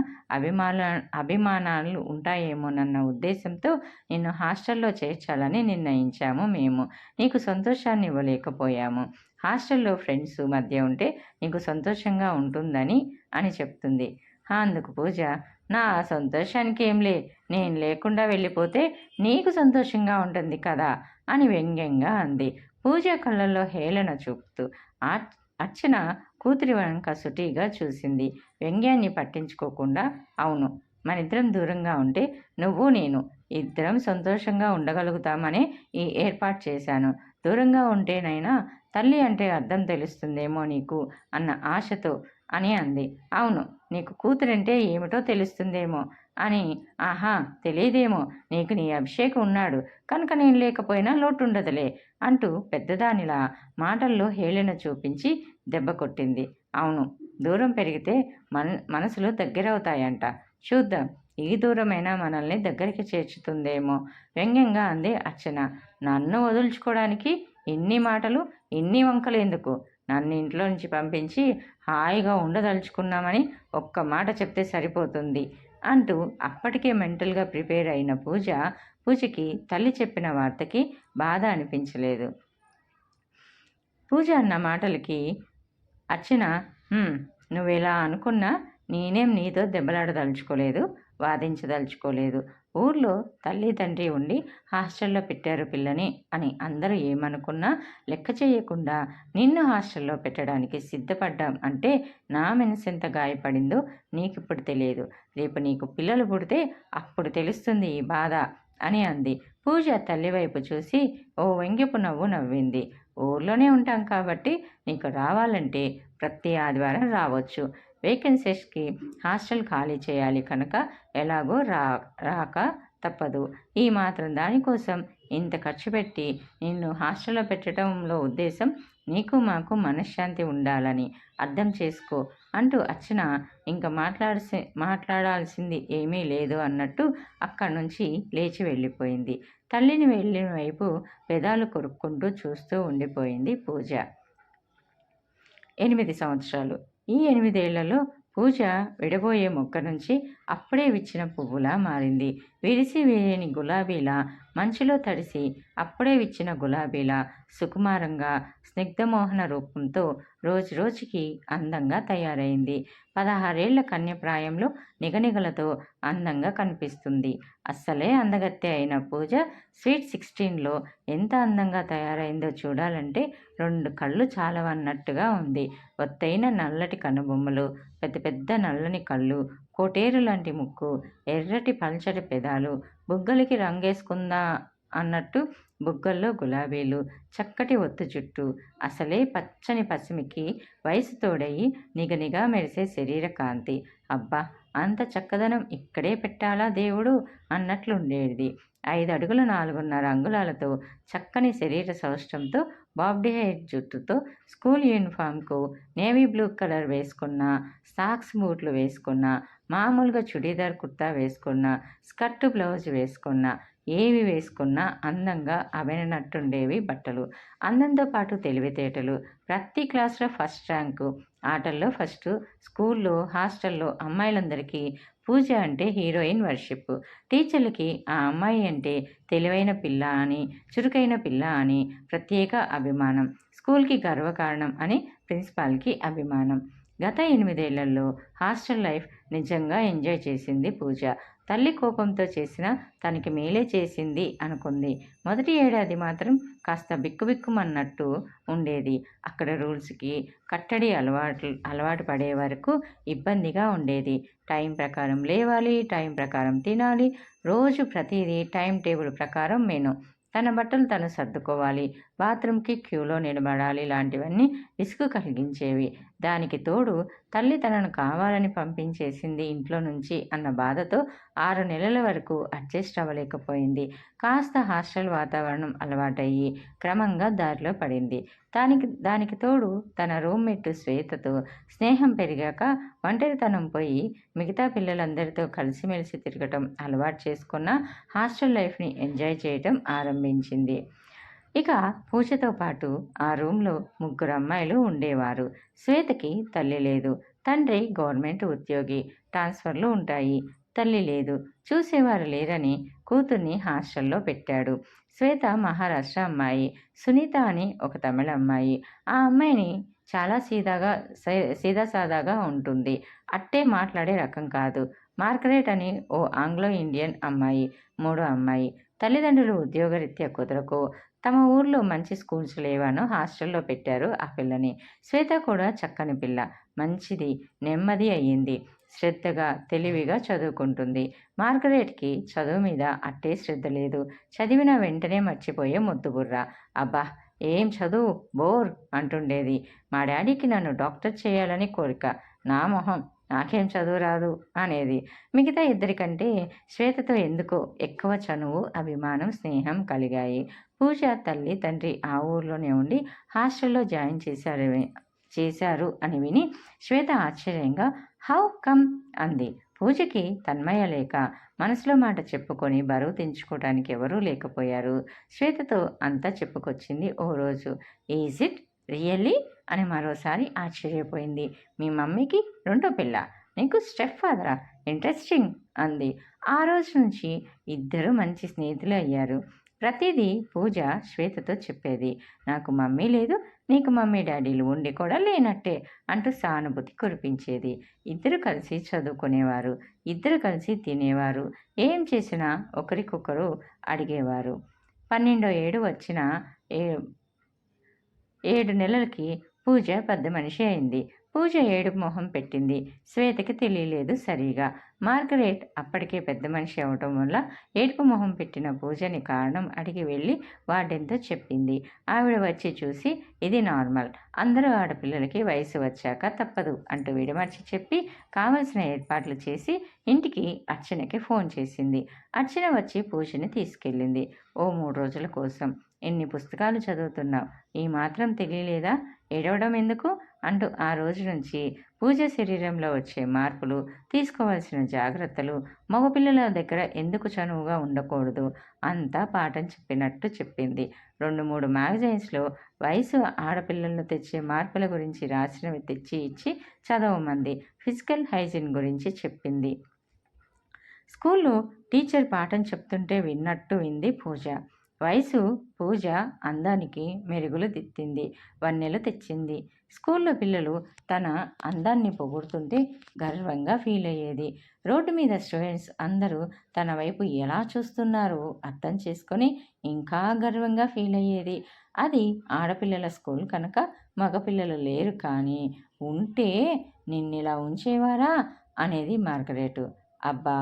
S1: అభిమానాలు ఉంటాయేమోనన్న ఉద్దేశంతో నిన్ను హాస్టల్లో చేర్చాలని నిర్ణయించాము మేము. నీకు సంతోషాన్ని ఇవ్వలేకపోయాము. హాస్టల్లో ఫ్రెండ్స్ మధ్య ఉంటే నీకు సంతోషంగా ఉంటుందని అని చెప్తుంది. అందుకు పూజ, నా సంతోషానికి ఏంలే, నేను లేకుండా వెళ్ళిపోతే నీకు సంతోషంగా ఉంటుంది కదా అని వ్యంగ్యంగా అంది. పూజ కళ్ళల్లో హేళన చూపుతూ అర్చన కూతురి వంక సుటిగా చూసింది. వ్యంగ్యాన్ని పట్టించుకోకుండా, అవును, మనిద్దరం దూరంగా ఉంటే నువ్వు నేను ఇద్దరం సంతోషంగా ఉండగలుగుతామనే ఈ ఏర్పాటు చేశాను. దూరంగా ఉంటేనైనా తల్లి అంటే అర్థం తెలుస్తుందేమో నీకు అన్న ఆశతో అని అంది. అవును, నీకు కూతురంటే ఏమిటో తెలుస్తుందేమో అని. ఆహా, తెలియదేమో, నీకు నీ అభిషేకం ఉన్నాడు కనుక నేను లేకపోయినా లోటుండదులే అంటూ పెద్దదానిలా మాటల్లో హేళన చూపించి దెబ్బ కొట్టింది. అవును, దూరం పెరిగితే మనసులు దగ్గరవుతాయంట. చూద్దాం, ఈ దూరమైనా మనల్ని దగ్గరికి చేర్చుతుందేమో వ్యంగ్యంగా అంది అర్చన. నన్ను వదులుచుకోవడానికి ఇన్ని మాటలు, ఇన్ని వంకలు ఎందుకు? నన్ను ఇంట్లో నుంచి పంపించి హాయిగా ఉండదలుచుకున్నామని ఒక్క మాట చెప్తే సరిపోతుంది అంటూ అప్పటికే మెంటల్గా ప్రిపేర్ అయిన పూజకి తల్లి చెప్పిన వార్తకి బాధ అనిపించలేదు. పూజ అన్న మాటలకి అర్చన, నువ్వెలా అనుకున్నా నేనేం నీతో దెబ్బలాడదలుచుకోలేదు, వాదించదలుచుకోలేదు. ఊర్లో తల్లి తండ్రి ఉండి హాస్టల్లో పెట్టారు పిల్లని అని అందరూ ఏమనుకున్నా లెక్క చేయకుండా నిన్ను హాస్టల్లో పెట్టడానికి సిద్ధపడ్డాం అంటే నా మనసు ఎంత గాయపడిందో నీకిప్పుడు తెలియదు. రేపు నీకు పిల్లలు పుడితే అప్పుడు తెలుస్తుంది ఈ బాధ అని అంది. పూజ తల్లి వైపు చూసి ఓ వెంగిపు నవ్వు నవ్వింది. ఊర్లోనే ఉంటాం కాబట్టి నీకు రావాలంటే ప్రతి ఆదివారం రావచ్చు. వేకెన్సీస్కి హాస్టల్ ఖాళీ చేయాలి కనుక ఎలాగో రాక తప్పదు. ఈ మాత్రం దానికోసం ఇంత ఖర్చు పెట్టి నిన్ను హాస్టల్లో పెట్టడంలో ఉద్దేశం నీకు మాకు మనశ్శాంతి ఉండాలని అర్థం చేసుకో అంటూ అర్చన ఇంకా మాట్లాడాల్సింది ఏమీ లేదు అన్నట్టు అక్కడి నుంచి లేచి వెళ్ళిపోయింది. తల్లిని వెళ్ళిన వైపు పెదాలు కొరుక్కుంటూ చూస్తూ ఉండిపోయింది పూజ. 8 సంవత్సరాలు. ఈ 8 ఏళ్లలో పూజ విడబోయే మొక్క నుంచి అప్పుడే విచ్చిన పువ్వులా మారింది. విరిసి వేయని గులాబీలా, మంచులో తడిసి అప్పుడే విచ్చిన గులాబీలా సుకుమారంగా స్నిగ్ధమోహన రూపంతో రోజురోజుకి అందంగా తయారైంది. 16 ఏళ్ల కన్యప్రాయంలో నిగనిగలతో అందంగా కనిపిస్తుంది. అస్సలే అందగత్తె అయిన పూజ స్వీట్ 16లో ఎంత అందంగా తయారైందో చూడాలంటే 2 కళ్ళు చాలవన్నట్టుగా ఉంది. ఒత్తైన నల్లటి కనుబొమ్మలు, పెద్ద పెద్ద నల్లని కళ్ళు, కోటేరు లాంటి ముక్కు, ఎర్రటి పల్చటి పెదాలు, బుగ్గలకి రంగేసుకుందా అన్నట్టు బుగ్గల్లో గులాబీలు, చక్కటి ఒత్తు జుట్టు, అసలే పచ్చని పసిమికి వయసు తోడయి నిగనిగా మెరిసే శరీర కాంతి. అబ్బా, అంత చక్కదనం ఇక్కడే పెట్టాలా దేవుడు అన్నట్లుండేది. 5 అడుగుల 4.5 అంగుళాలతో చక్కని శరీర సౌష్టంతో బాబ్డీ హెయిర్ జుట్టుతో స్కూల్ యూనిఫామ్కు నేవీ బ్లూ కలర్ వేసుకున్న, సాక్స్ బూట్లు వేసుకున్న, మామూలుగా చుడీదార్ కుర్తా వేసుకున్న, స్కర్టు బ్లౌజ్ వేసుకున్న, ఏవి వేసుకున్నా అందంగా అవిననట్టుండేవి బట్టలు. అందంతో పాటు తెలివితేటలు. ప్రతి క్లాస్లో ఫస్ట్ ర్యాంకు, ఆటల్లో ఫస్టు. స్కూల్లో, హాస్టల్లో అమ్మాయిలందరికీ పూజ అంటే హీరోయిన్ వర్షిప్. టీచర్లకి ఆ అమ్మాయి అంటే తెలివైన పిల్ల అని, చురుకైన పిల్ల అని ప్రత్యేక అభిమానం. స్కూల్కి గర్వకారణం అని ప్రిన్సిపాల్కి అభిమానం. గత 8 ఏళ్లలో హాస్టల్ లైఫ్ నిజంగా ఎంజాయ్ చేసింది పూజ. తల్లి కోపంతో చేసినా తనకి మేలే చేసింది అనుకుంది. మొదటి ఏడాది మాత్రం కాస్త బిక్కుబిక్కుమన్నట్టు ఉండేది. అక్కడ రూల్స్కి కట్టడి అలవాటు పడే వరకు ఇబ్బందిగా ఉండేది. టైం ప్రకారం లేవాలి, టైం ప్రకారం తినాలి, రోజు ప్రతిదీ టైం టేబుల్ ప్రకారం మెను. తన బట్టలు తను సర్దుకోవాలి, బాత్రూంకి క్యూలో నిలబడాలి లాంటివన్నీ విసుగు కలిగించేవి. దానికి తోడు తల్లి తనను కావాలని పంపించేసింది ఇంట్లో నుంచి అన్న బాధతో 6 నెలల వరకు అడ్జస్ట్ అవ్వలేకపోయింది. కాస్త హాస్టల్ వాతావరణం అలవాటయ్యి క్రమంగా దారిలో పడింది. దానికి తోడు తన రూమ్మేట్ శ్వేతతో స్నేహం పెరిగాక ఒంటరితనం పోయి మిగతా పిల్లలందరితో కలిసిమెలిసి తిరగటం అలవాటు చేసుకున్న హాస్టల్ లైఫ్ని ఎంజాయ్ చేయటం ఆరంభించింది. ఇక పూజతో పాటు ఆ రూమ్లో 3 అమ్మాయిలు ఉండేవారు. శ్వేతకి తల్లి లేదు. తండ్రి గవర్నమెంట్ ఉద్యోగి. ట్రాన్స్ఫర్లు ఉంటాయి. తల్లి లేదు. చూసేవారు లేరని కూతుర్ని హాస్టల్లో పెట్టాడు. శ్వేత మహారాష్ట్ర అమ్మాయి. సునీత అని ఒక తమిళ అమ్మాయి. ఆ అమ్మాయిని చాలా సీదాసాదాగా ఉంటుంది. అట్టే మాట్లాడే రకం కాదు. మార్గరెట్ అని ఓ ఆంగ్లో ఇండియన్ అమ్మాయి. 3వ అమ్మాయి. తల్లిదండ్రులు ఉద్యోగరీత్యా కుదరకు తమ ఊర్లో మంచి స్కూల్స్ లేవనో హాస్టల్లో పెట్టారు ఆ పిల్లని. శ్వేత కూడా చక్కని పిల్ల. మంచిది, నెమ్మది అయ్యింది. శ్రద్ధగా, తెలివిగా చదువుకుంటుంది. మార్గరెట్కి చదువు మీద అట్టే శ్రద్ధ లేదు. చదివిన వెంటనే మర్చిపోయే మొద్దుబుర్ర. అబ్బా, ఏం చదువు, బోర్ అంటుండేది. మా డాడీకి నన్ను డాక్టర్ చేయాలని కోరిక. నా మొహం, నాకేం చదువు రాదు అనేది. మిగతా ఇద్దరికంటే శ్వేతతో ఎందుకో ఎక్కువ చనువు, అభిమానం, స్నేహం కలిగాయి. పూజ తల్లి, తండ్రి ఆ ఊర్లోనే ఉండి హాస్టల్లో జాయిన్ చేశారు అని విని శ్వేత ఆశ్చర్యంగా హౌ కమ్ అంది. పూజకి తన్మయ లేక మనసులో మాట చెప్పుకొని బరువు తెంచుకోవడానికి ఎవరూ లేకపోయారు. శ్వేతతో అంతా చెప్పుకొచ్చింది ఓ రోజు. ఈజ్ ఇట్ రియల్లీ అని మరోసారి ఆశ్చర్యపోయింది. మీ మమ్మీకి 2వ పిల్ల, నీకు స్టెప్ ఫాదరా, ఇంట్రెస్టింగ్ అంది. ఆ రోజు నుంచి ఇద్దరు మంచి స్నేహితులు అయ్యారు. ప్రతిదీ పూజ శ్వేతతో చెప్పేది. నాకు మమ్మీ లేదు, నీకు మమ్మీ డాడీలు ఉండి కూడా లేనట్టే అంటూ సానుభూతి కురిపించేది. ఇద్దరు కలిసి చదువుకునేవారు. ఇద్దరు కలిసి తినేవారు. ఏం చేసినా ఒకరికొకరు అడిగేవారు. 12వ ఏడు వచ్చిన 7 నెలలకి పూజ పెద్ద మనిషి అయింది. పూజ ఏడుపు మొహం పెట్టింది. శ్వేతకి తెలియలేదు సరిగా. మార్గరెట్ అప్పటికే పెద్ద మనిషి అవటం వల్ల ఏడుపు మొహం పెట్టిన పూజని కారణం అడిగి వెళ్ళి వార్డెన్తో చెప్పింది. ఆవిడ వచ్చి చూసి ఇది నార్మల్, అందరూ ఆడపిల్లలకి వయసు వచ్చాక తప్పదు అంటూ విడమర్చి చెప్పి కావలసిన ఏర్పాట్లు చేసి ఇంటికి అర్చనకి ఫోన్ చేసింది. అర్చన వచ్చి పూజని తీసుకెళ్ళింది. ఓ 3 రోజుల కోసం. ఎన్ని పుస్తకాలు చదువుతున్నావు, ఈ మాత్రం తెలియలేదా, ఏడవడం ఎందుకు అంటూ ఆ రోజు నుంచి పూజ శరీరంలో వచ్చే మార్పులు, తీసుకోవాల్సిన జాగ్రత్తలు, మగపిల్లల దగ్గర ఎందుకు చనువుగా ఉండకూడదు అంతా పాఠం చెప్పినట్టు చెప్పింది. 2-3 మ్యాగజైన్స్లో వయసు ఆడపిల్లల్లో తెచ్చే మార్పుల గురించి రాసినవి తెచ్చి ఇచ్చి చదవమంది. ఫిజికల్ హైజీన్ గురించి చెప్పింది. స్కూల్లో టీచర్ పాఠం చెప్తుంటే విన్నట్టు వింది పూజ. వయసు పూజ అందానికి మెరుగులు దిద్దింది, వన్నెలు తెచ్చింది. స్కూల్లో పిల్లలు తన అందాన్ని పొగుడుతుంటే గర్వంగా ఫీల్ అయ్యేది. రోడ్డు మీద స్టూడెంట్స్ అందరూ తన వైపు ఎలా చూస్తున్నారో అర్థం చేసుకొని ఇంకా గర్వంగా ఫీల్ అయ్యేది. అది ఆడపిల్లల స్కూల్ కనుక మగపిల్లలు లేరు, కానీ ఉంటే నిన్నిలా ఉంచేవారా అనేది మార్గరెట్. అబ్బా,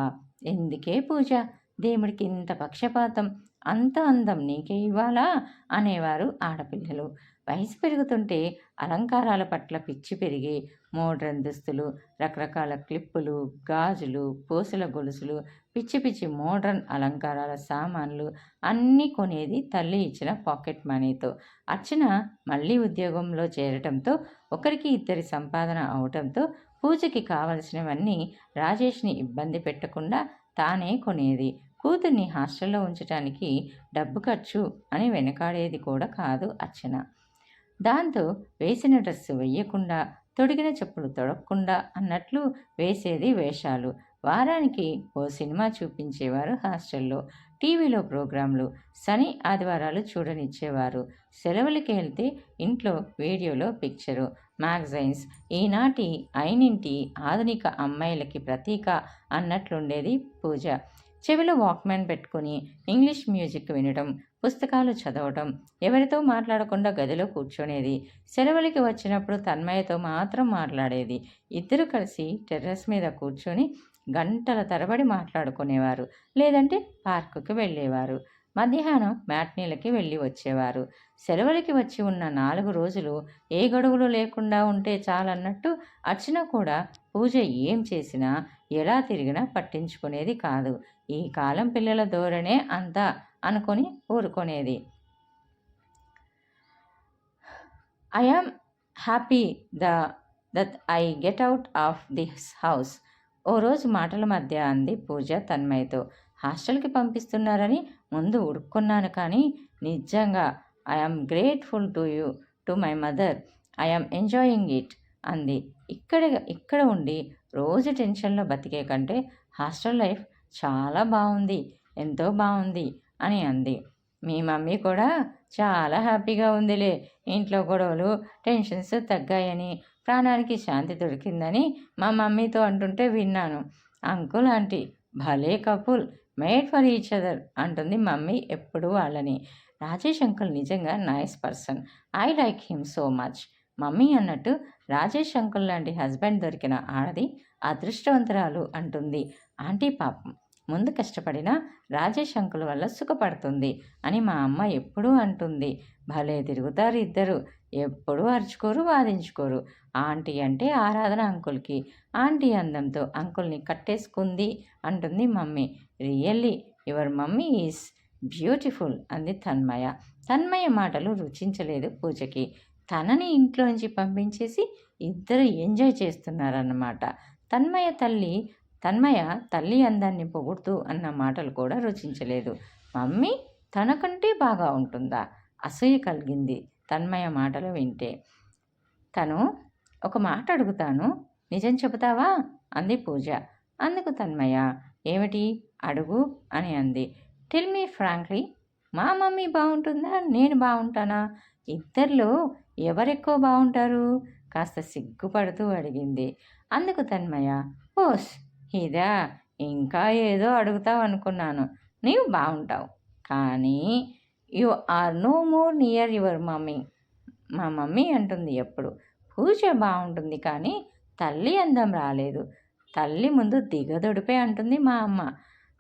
S1: ఎందుకే పూజ, దేవుడికి ఇంత పక్షపాతం, అంత అందం నీకే ఇవ్వాలా అనేవారు ఆడపిల్లలు. వయసు పెరుగుతుంటే అలంకారాల పట్ల పిచ్చి పెరిగి మోడ్రన్ దుస్తులు, రకరకాల క్లిప్పులు, గాజులు, పూసల గొలుసులు, పిచ్చి పిచ్చి మోడ్రన్ అలంకారాల సామాన్లు అన్నీ కొనేది తల్లి ఇచ్చిన పాకెట్ మనీతో. అర్చన మళ్ళీ ఉద్యోగంలో చేరటంతో, ఒకరికి ఇద్దరి సంపాదన అవటంతో పూజకి కావలసినవన్నీ రాజేష్ని ఇబ్బంది పెట్టకుండా తానే కొనేది. కూతుర్ని హాస్టల్లో ఉంచటానికి డబ్బు ఖర్చు అని వెనకాడేది కూడా కాదు అర్చన. దాంతో వేసిన డ్రెస్సు వెయ్యకుండా, తొడిగిన చెప్పులు తొడగకుండా అన్నట్లు వేసేది వేషాలు. వారానికి ఓ సినిమా చూపించేవారు హాస్టల్లో. టీవీలో ప్రోగ్రాంలు శని ఆదివారాలు చూడనిచ్చేవారు. సెలవులకి వెళ్తే ఇంట్లో వీడియోలో పిక్చరు, మ్యాగజైన్స్. ఈనాటి అయినింటి ఆధునిక అమ్మాయిలకి ప్రతీక అన్నట్లుండేది పూజ. చెవిలో వాక్మ్యాన్ పెట్టుకుని ఇంగ్లీష్ మ్యూజిక్ వినడం, పుస్తకాలు చదవటం, ఎవరితో మాట్లాడకుండా గదిలో కూర్చునేది. సెలవులకి వచ్చినప్పుడు తన్మయ్యతో మాత్రం మాట్లాడేది. ఇద్దరు కలిసి టెర్రస్ మీద కూర్చొని గంటల తరబడి మాట్లాడుకునేవారు. లేదంటే పార్కుకి వెళ్ళేవారు. మధ్యాహ్నం మ్యాట్నీలకి వెళ్ళి వచ్చేవారు. సెలవులకి వచ్చి ఉన్న 4 రోజులు ఏ గడువులు లేకుండా ఉంటే చాలన్నట్టు అర్చన కూడా పూజ ఏం చేసినా, ఎలా తిరిగినా పట్టించుకునేది కాదు. ఈ కాలం పిల్లల ధోరణే అంతా అనుకొని ఊరుకునేది. I am happy that I get out of this house. ఓ రోజు మాటల మధ్య అంది పూజ తన్మయ్యతో. హాస్టల్కి పంపిస్తున్నారని ముందు ఉడుక్కున్నాను, కానీ నిజంగా I am grateful to my mother. I am enjoying it అంది. ఇక్కడ ఉండి రోజు టెన్షన్లో బతికే కంటే హాస్టల్ లైఫ్ చాలా బాగుంది, ఎంతో బాగుంది అని అంది. మీ మమ్మీ కూడా చాలా హ్యాపీగా ఉందిలే. ఇంట్లో గొడవలు, టెన్షన్స్ తగ్గాయని, ప్రాణానికి శాంతి దొరికిందని మా మమ్మీతో అంటుంటే విన్నాను. అంకుల్ ఆంటీ భలే couple, made for each other అంటుంది మమ్మీ ఎప్పుడు వాళ్ళని. రాజేష్ అంకుల్ నిజంగా nice person. I like him so much. Mummy అన్నట్టు రాజేష్ అంకుల్ లాంటి హస్బెండ్ దొరికిన ఆడది అదృష్టవంతురాలు అంటుంది ఆంటీ. పాపం ముందు కష్టపడినా రాజేష్ అంకుల్ వల్ల సుఖపడుతుంది అని మా అమ్మ ఎప్పుడూ అంటుంది. భలే తిరుగుతారు ఇద్దరు, ఎప్పుడూ అరుచుకోరు, వాదించుకోరు. ఆంటీ అంటే ఆరాధన అంకుల్కి. ఆంటీ అందంతో అంకుల్ని కట్టేసుకుంది అంటుంది mummy. Really your mummy is beautiful అంది తన్మయ. తన్మయ మాటలు రుచించలేదు పూజకి. తనని ఇంట్లోంచి పంపించేసి ఇద్దరు ఎంజాయ్ చేస్తున్నారన్నమాట. తన్మయ తల్లి అందాన్ని పొగుడుతూ అన్న మాటలు కూడా రుచించలేదు. మమ్మీ తనకంటే బాగా ఉంటుందా? అసూయ కలిగింది తన్మయ మాటలు వింటే. తను ఒక మాట అడుగుతాను, నిజం చెబుతావా అంది పూజ. అందుకు తన్మయ ఏమిటి అడుగు అని అంది. టెల్ మీ ఫ్రాంక్లీ, మా మమ్మీ బాగుంటుందా, నేను బాగుంటానా? ఇద్దరిలో ఎవరెక్కువ బాగుంటారు? కాస్త సిగ్గుపడుతూ అడిగింది. అందుకు తన్మయ ఓస్ ఇదా, ఇంకా ఏదో అడుగుతావు అనుకున్నాను. నీవు బాగుంటావు, కానీ you are no more near your mummy. మా మమ్మీ అంటుంది ఎప్పుడు పూజ బాగుంటుంది, కానీ తల్లి అందం రాలేదు. తల్లి ముందు దిగదొడిపే అంటుంది మా అమ్మ.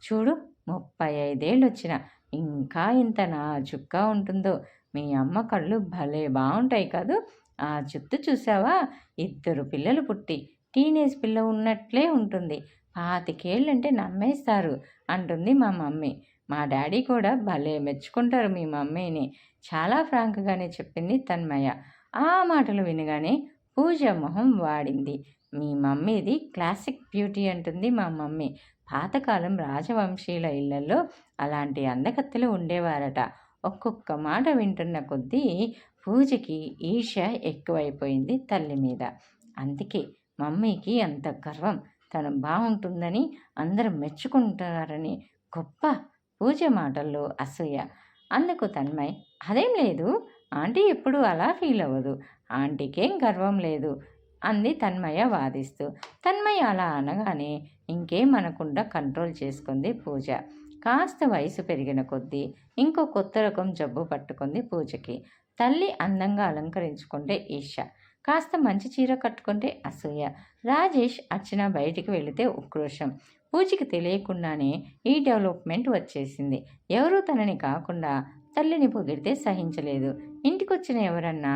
S1: చూడు 35 ఏళ్ళు వచ్చిన ఇంకా ఇంత నాజుగ్గా ఉంటుందో. మీ అమ్మ కళ్ళు భలే బాగుంటాయి కదూ. ఆ జుత్తు చూసావా, 2 పిల్లలు పుట్టి టీనేజ్ పిల్ల ఉన్నట్లే ఉంటుంది. 25 ఏళ్ళంటే నమ్మేస్తారు అంటుంది మా మమ్మీ. మా డాడీ కూడా భలే మెచ్చుకుంటారు మీ మమ్మీని. చాలా ఫ్రాంక్గానే చెప్పింది తన్మయ. ఆ మాటలు వినగానే పూజ మొహం వాడింది. మీ మమ్మీది క్లాసిక్ బ్యూటీ అంటుంది మా మమ్మీ. పాతకాలం రాజవంశీయుల ఇళ్లలో అలాంటి అందకత్తెలు ఉండేవారట. ఒక్కొక్క మాట వింటున్న కొద్దీ పూజకి ఈర్ష్య ఎక్కువైపోయింది తల్లి మీద. అందుకే మమ్మీకి అంత గర్వం, తను బాగుంటుందని అందరూ మెచ్చుకుంటారని. గొప్ప. పూజ మాటల్లో అసూయ. అందుకు తన్మయ్ అదేం లేదు, ఆంటీ ఎప్పుడు అలా ఫీల్ అవ్వదు, ఆంటీకేం గర్వం లేదు అంది తన్మయ వాదిస్తూ. తన్మయ అలా అనగానే ఇంకేం అనకుండా కంట్రోల్ చేసుకుంది పూజ. కాస్త వయసు పెరిగిన కొద్దీ ఇంకో కొత్త రకం జబ్బు పట్టుకుంది పూజకి. తల్లి అందంగా అలంకరించుకుంటే ఈర్ష్య, కాస్త మంచి చీర కట్టుకుంటే అసూయ. రాజేష్ అర్చన బయటికి వెళితే ఉక్రోషం. పూజకి తెలియకుండానే ఈ డెవలప్మెంట్ వచ్చేసింది. ఎవరూ తనని కాకుండా తల్లిని పొగిడితే సహించలేదు. ఇంటికొచ్చిన ఎవరన్నా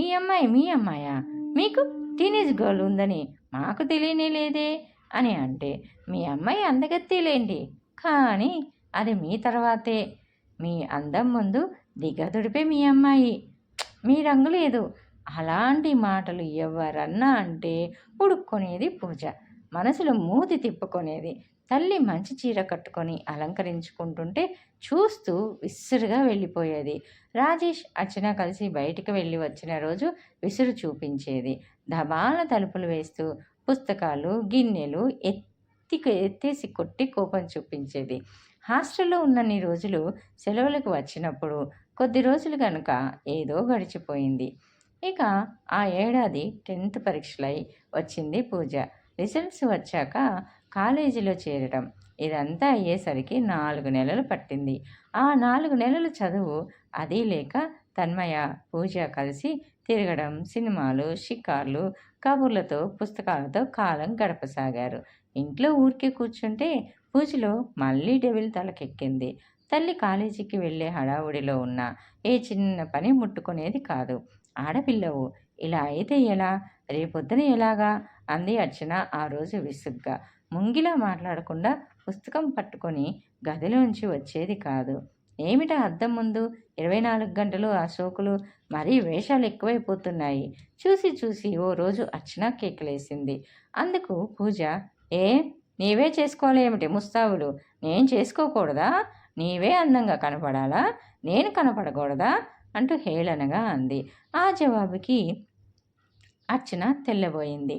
S1: ఈ అమ్మాయి మీ అమ్మాయా, మీకు టీనేజ్ గర్ల్ ఉందని మాకు తెలియనే లేదే అని అంటే, మీ అమ్మాయి అందగత్తేలేండి, కానీ అది మీ తర్వాతే. మీ అందం ముందు దిగదుడిపే మీ అమ్మాయి, మీ రంగు లేదు. అలాంటి మాటలు ఎవరన్నా అంటే ఉడుక్కునేది పూజ. మనసులో మూతి తిప్పుకునేది. తల్లి మంచి చీర కట్టుకొని అలంకరించుకుంటుంటే చూస్తూ విసురుగా వెళ్ళిపోయేది. రాజేష్, అర్చన కలిసి బయటికి వెళ్ళి వచ్చిన రోజు విసురు చూపించేది. దబాల తలుపులు వేస్తూ పుస్తకాలు, గిన్నెలు ఎత్తేసి కొట్టి కోపం చూపించేది. హాస్టల్లో ఉన్నన్ని రోజులు సెలవులకు వచ్చినప్పుడు కొద్ది రోజులు కనుక ఏదో గడిచిపోయింది. ఇక ఆ ఏడాది 10th పరీక్షలై వచ్చింది పూజ. రిజల్ట్స్ వచ్చాక కాలేజీలో చేరడం, ఇదంతా అయ్యేసరికి 4 నెలలు పట్టింది. ఆ 4 నెలల చదువు అది లేక తన్మయ, పూజ కలిసి తిరగడం, సినిమాలు, షికార్లు, కబుర్లతో, పుస్తకాలతో కాలం గడపసాగారు. ఇంట్లో ఊరికే కూర్చుంటే పూజలో మళ్ళీ డెవిల్ తలకెక్కింది. తల్లి కాలేజీకి వెళ్ళే హడావుడిలో ఉన్న ఏ చిన్న పని ముట్టుకునేది కాదు. ఆడపిల్లవు, ఇలా అయితే ఎలా? రేపొద్దున ఎలాగా? అంది అర్చన ఆ రోజు విసుగ్గా. ముంగిలా మాట్లాడకుండా పుస్తకం పట్టుకొని గదిలోంచి వచ్చేది కాదు. ఏమిటా అద్దం ముందు 24 గంటలు ఆ సోకులు? మరీ వేషాలు ఎక్కువైపోతున్నాయి. చూసి చూసి ఓ రోజు అర్చన కేకలేసింది. అందుకు పూజ, ఏ నీవే చేసుకోలేమిటి ముస్తాబులు? నేను చేసుకోకూడదా? నీవే అందంగా కనపడాలా? నేను కనపడకూడదా? అంటూ హేళనగా అంది. ఆ జవాబుకి అర్చన తెల్లబోయింది.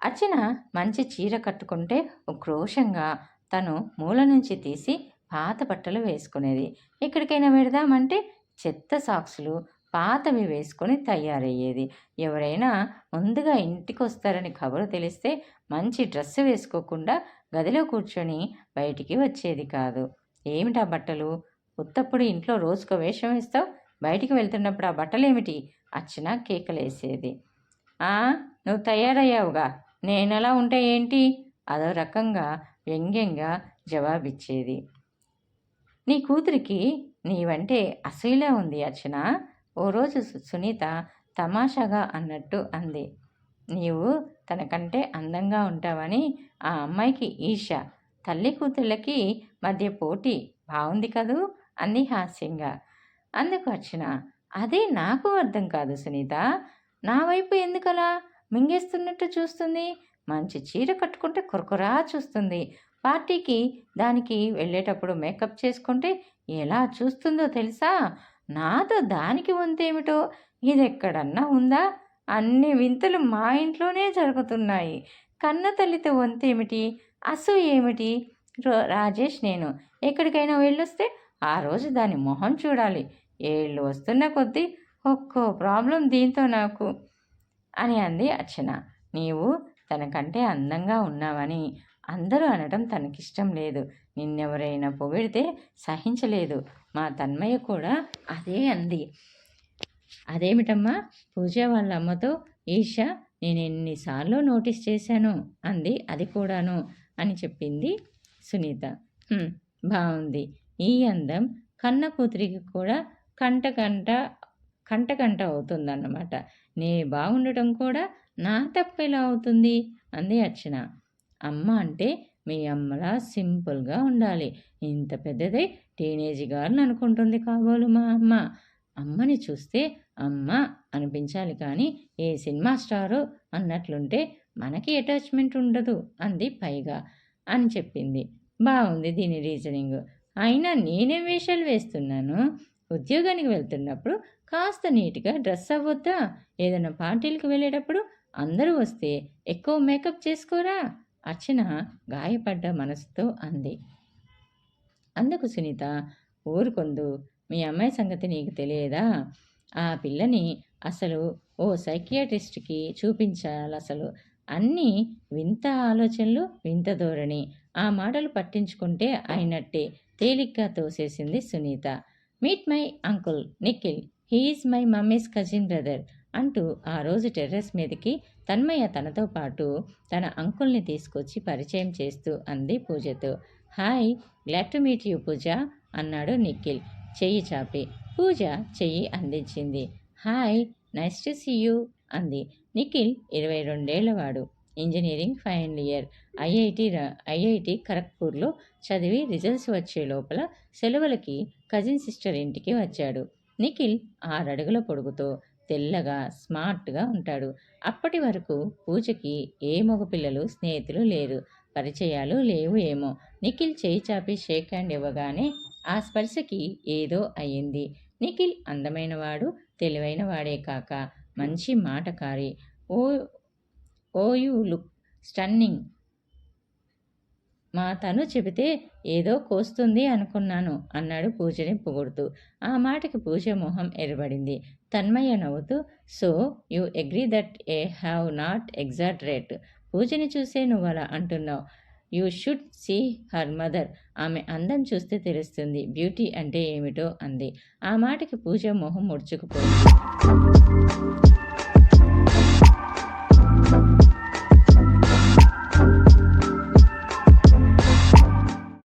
S1: అర్చన మంచి చీర కట్టుకుంటే ఉక్రోషంగా తను మూల నుంచి తీసి పాత బట్టలు వేసుకునేది. ఎక్కడికైనా వెడదామంటే చెత్త సాక్సులు, పాతవి వేసుకొని తయారయ్యేది. ఎవరైనా ముందుగా ఇంటికి వస్తారని కబురు తెలిస్తే మంచి డ్రెస్సు వేసుకోకుండా గదిలో కూర్చొని బయటికి వచ్చేది కాదు. ఏమిటా బట్టలు? ఉత్తప్పుడు ఇంట్లో రోజుకో వేషం వేస్తావు, బయటికి వెళ్తున్నప్పుడు ఆ బట్టలేమిటి? అర్చన కేకలేసేది. నువ్వు తయారయ్యావుగా, నేనెలా ఉంటే ఏంటి? అదో రకంగా వ్యంగ్యంగా జవాబిచ్చేది. నీ కూతురికి నీవంటే అసూయలా ఉంది అర్చన, ఓ రోజు సునీత తమాషాగా అన్నట్టు అంది. నీవు తనకంటే అందంగా ఉంటావని ఆ అమ్మాయికి ఈర్ష, తల్లి కూతుళ్ళకి మధ్య పోటీ, బాగుంది కదూ అంది హాస్యంగా. అందుకు అర్చన, అదే నాకు అర్థం కాదు సునీత. నా వైపు ఎందుకలా మింగేస్తున్నట్టు చూస్తుంది? మంచి చీర కట్టుకుంటే కురకురా చూస్తుంది. పార్టీకి దానికి వెళ్ళేటప్పుడు మేకప్ చేసుకుంటే ఎలా చూస్తుందో తెలుసా? నాతో దానికి వంతేమిటో, ఇదెక్కడన్నా ఉందా? అన్ని వింతలు మా ఇంట్లోనే జరుగుతున్నాయి. కన్న తల్లితో వంతేమిటి, అసూయ ఏమిటి? రాజేష్ నేను ఎక్కడికైనా వెళ్ళొస్తే ఆ రోజు దాని మొహం చూడాలి. ఏళ్ళు వస్తున్న కొద్దీ ఒక్కో ప్రాబ్లం దీంతో నాకు అని అంది అర్చన. నీవు తనకంటే అందంగా ఉన్నావని అందరూ అనడం తనకిష్టం లేదు. నిన్నెవరైనా పొగిడితే సహించలేదు. మా తన్మయ్య కూడా అదే అంది. అదేమిటమ్మా? పూజ వాళ్ళ అమ్మతో ఈష నేను ఎన్నిసార్లు నోటీస్ చేశాను అంది. అది కూడాను అని చెప్పింది సునీత. బాగుంది. ఈ అందం కన్న కూతురికి కూడా కంట అవుతుందన్నమాట. నే బాగుండటం కూడా నా తప్పెలా అవుతుంది అంది అర్చన. అమ్మ అంటే మీ అమ్మలా సింపుల్గా ఉండాలి. ఇంత పెద్దదై టీనేజ్ గారిని అనుకుంటుంది కాబోలు మా అమ్మ. అమ్మని చూస్తే అమ్మ అనిపించాలి కానీ ఏ సినిమా స్టారో అన్నట్లుంటే మనకి అటాచ్మెంట్ ఉండదు అంది పైగా అని చెప్పింది. బాగుంది దీని రీజనింగ్. అయినా నేనే వేషాలు వేస్తున్నాను. ఉద్యోగానికి వెళ్తున్నప్పుడు కాస్త నీట్గా డ్రెస్ అవ్వొద్దా? ఏదైనా పార్టీలకు వెళ్ళేటప్పుడు అందరూ వస్తే ఎక్కువ మేకప్ చేసుకోరా? అర్చన గాయపడ్డ మనసుతో అంది. అందుకు సునీత, ఊరుకొందు, మీ అమ్మాయి సంగతి నీకు తెలియదా? ఆ పిల్లని అసలు ఓ సైకియాట్రిస్ట్కి చూపించాలి. అసలు అన్నీ వింత ఆలోచనలు, వింత ధోరణి. ఆ మాటలు పట్టించుకుంటే అయినట్టే తేలిగ్గా తోసేసింది Sunitha. Meet my uncle Nikhil, he's my mummy's cousin brother అంటూ ఆ రోజు టెర్రస్ మీదకి తన్మయ్య తనతో పాటు తన అంకుల్ని తీసుకొచ్చి పరిచయం చేస్తూ అంది పూజతో. Hi, glad to meet you Pooja అన్నాడు నిఖిల్ చెయ్యి చాపి. పూజ చెయ్యి అందించింది. Hi, nice to see you అంది. నిఖిల్ 22 ఏళ్లవాడు. Engineering final year. ఐఐటి ఖరగ్పూర్లో చదివి రిజల్ట్స్ వచ్చే లోపల సెలవులకి కజిన్ సిస్టర్ ఇంటికి వచ్చాడు. నిఖిల్ 6 అడుగుల పొడుగుతో తెల్లగా స్మార్ట్గా ఉంటాడు. అప్పటి వరకు పూజకి ఏ మగపిల్లలు స్నేహితులు లేరు, పరిచయాలు లేవు ఏమో. నిఖిల్ చేయి చాపి షేక్ హ్యాండ్ ఇవ్వగానే ఆ స్పర్శకి ఏదో అయ్యింది. నిఖిల్ అందమైనవాడు, తెలివైన వాడే కాక మంచి మాటకారి. ఓ ఓ యూ లుక్ స్టన్నింగ్. మా తను చెబితే ఏదో కోస్తుంది అనుకున్నాను అన్నాడు పూజని పొగుడుతూ. ఆ మాటకి పూజ మొహం ఎర్రబడింది. తన్మయ్య నవ్వుతూ, so you agree that a have not exaggerate. పూజని చూసే నువ్వు అలా అంటున్నావు. You should see her mother. ఆమె అందం చూస్తే తెలుస్తుంది బ్యూటీ అంటే ఏమిటో అంది. ఆ మాటకి పూజ మొహం ముడుచుకుపోయింది.